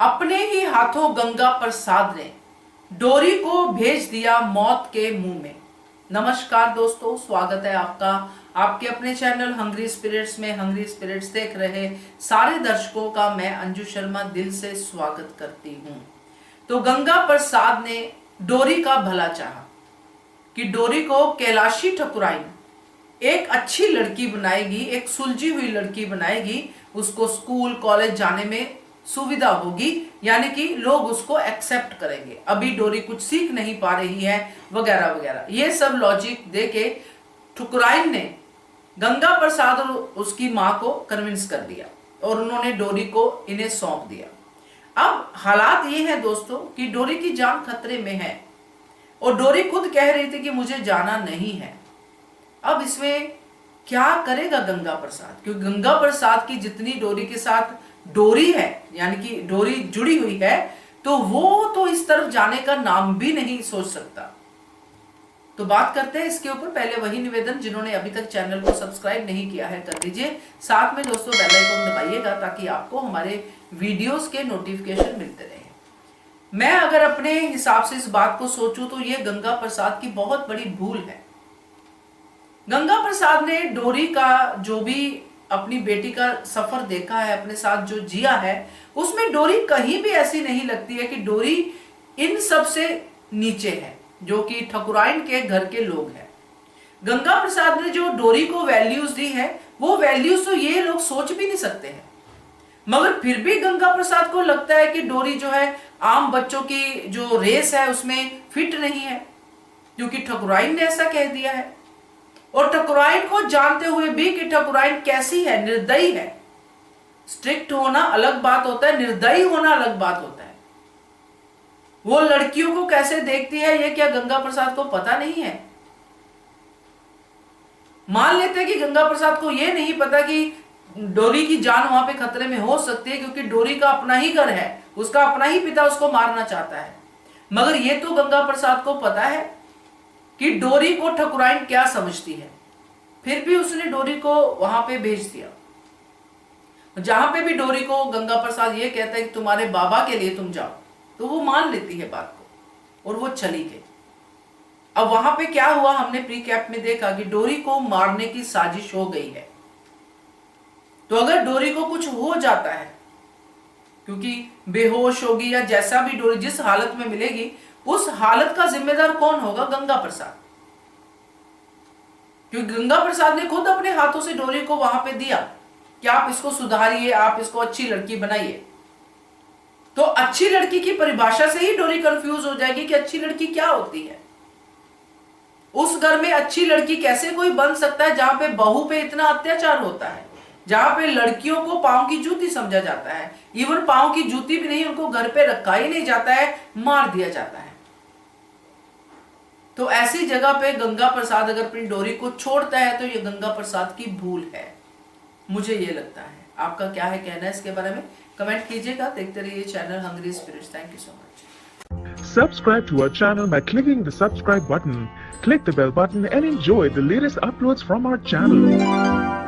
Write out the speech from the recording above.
अपने ही हाथों गंगा प्रसाद ने डोरी को भेज दिया मौत के मुंह में। नमस्कार दोस्तों, स्वागत है आपका आपके अपने चैनल हंग्री स्पिरिट्स में। हंग्री स्पिरिट्स देख रहे सारे दर्शकों का मैं अंजू शर्मा दिल से स्वागत करती हूं। तो गंगा प्रसाद ने डोरी का भला चाहा कि डोरी को कैलाशी ठकुराइन एक अच्छी लड़की बनाएगी, एक सुलझी हुई लड़की बनाएगी, उसको स्कूल कॉलेज जाने में सुविधा होगी, यानी कि लोग उसको एक्सेप्ट करेंगे। अभी डोरी कुछ सीख नहीं पा रही है वगैरह वगैरह, ये सब लॉजिक देके ठकुराइन ने गंगा प्रसाद और उसकी मां को कन्विंस कर दिया और उन्होंने डोरी को इन्हें सौंप दिया। अब हालात ये है दोस्तों कि डोरी की जान खतरे में है और डोरी खुद कह रही थी कि मुझे जाना नहीं है। अब इसमें क्या करेगा गंगा प्रसाद, क्योंकि गंगा प्रसाद की जितनी डोरी के साथ डोरी है, यानी कि डोरी जुड़ी हुई है, तो वो तो इस तरफ जाने का नाम भी नहीं सोच सकता। तो बात करते हैं इसके ऊपर। पहले वही निवेदन, जिन्होंने अभी तक चैनल को सब्सक्राइब नहीं किया है कर दीजिए, साथ में दोस्तों बेल आइकन दबाइएगा ताकि आपको हमारे वीडियोस के नोटिफिकेशन मिलते रहे। मैं अगर अपने हिसाब से इस बात को सोचूं तो ये गंगा प्रसाद की बहुत बड़ी भूल है। गंगा प्रसाद ने डोरी का जो भी अपनी बेटी का सफर देखा है, अपने साथ जो जिया है, उसमें डोरी कहीं भी ऐसी नहीं लगती है कि डोरी इन सब से नीचे है, जो कि ठकुराइन के घर के लोग हैं। गंगा प्रसाद ने जो डोरी को वैल्यूज दी है, वो वैल्यूज तो ये लोग सोच भी नहीं सकते हैं, मगर फिर भी गंगा प्रसाद को लगता है कि डोरी जो है आम बच्चों की जो रेस है उसमें फिट नहीं है, क्योंकि ठकुराइन ने ऐसा कह दिया है। और ठकुराइन को जानते हुए भी कि ठकुराइन कैसी है, निर्दयी है। स्ट्रिक्ट होना अलग बात होता है, निर्दयी होना अलग बात होता है। वो लड़कियों को कैसे देखती है ये क्या गंगा प्रसाद को पता नहीं है? मान लेते हैं कि गंगा प्रसाद को ये नहीं पता कि डोरी की जान वहां पे खतरे में हो सकती है, क्योंकि डोरी का अपना ही घर है, उसका अपना ही पिता उसको मारना चाहता है। मगर ये तो गंगा प्रसाद को पता है कि डोरी को ठकुराइन क्या समझती है। फिर भी उसने डोरी को वहां पे भेज दिया। जहां पे भी डोरी को गंगा प्रसाद ये कहता है कि तुम्हारे बाबा के लिए तुम जाओ, तो वो मान लेती है बात को और वो चली गई। अब वहां पे क्या हुआ, हमने प्री कैप में देखा कि डोरी को मारने की साजिश हो गई है। तो अगर डोरी को कुछ हो जाता है, क्योंकि बेहोश होगी या जैसा भी डोरी जिस हालत में मिलेगी, उस हालत का जिम्मेदार कौन होगा? गंगा प्रसाद। क्योंकि गंगा प्रसाद ने खुद अपने हाथों से डोरी को वहां पे दिया कि आप इसको सुधारिए, आप इसको अच्छी लड़की बनाइए। तो अच्छी लड़की की परिभाषा से ही डोरी कंफ्यूज हो जाएगी कि अच्छी लड़की क्या होती है। उस घर में अच्छी लड़की कैसे कोई बन सकता है जहां पे बहू पे इतना अत्याचार होता है, जहां पे लड़कियों को पांव की जूती समझा जाता है। इवन पांव की जूती भी नहीं, उनको घर पे रखा ही नहीं जाता है, मार दिया जाता है। तो ऐसी जगह पे गंगा प्रसाद अगर अपनी डोरी को छोड़ता है तो ये गंगा प्रसाद की भूल है, मुझे ये लगता है। आपका क्या है कहना है इसके बारे में, कमेंट कीजिएगा। देखते रहिए channel Hungry Spirits. Thank you so much. Subscribe to our channel by clicking the subscribe button. Click the bell button and enjoy the latest uploads from our channel.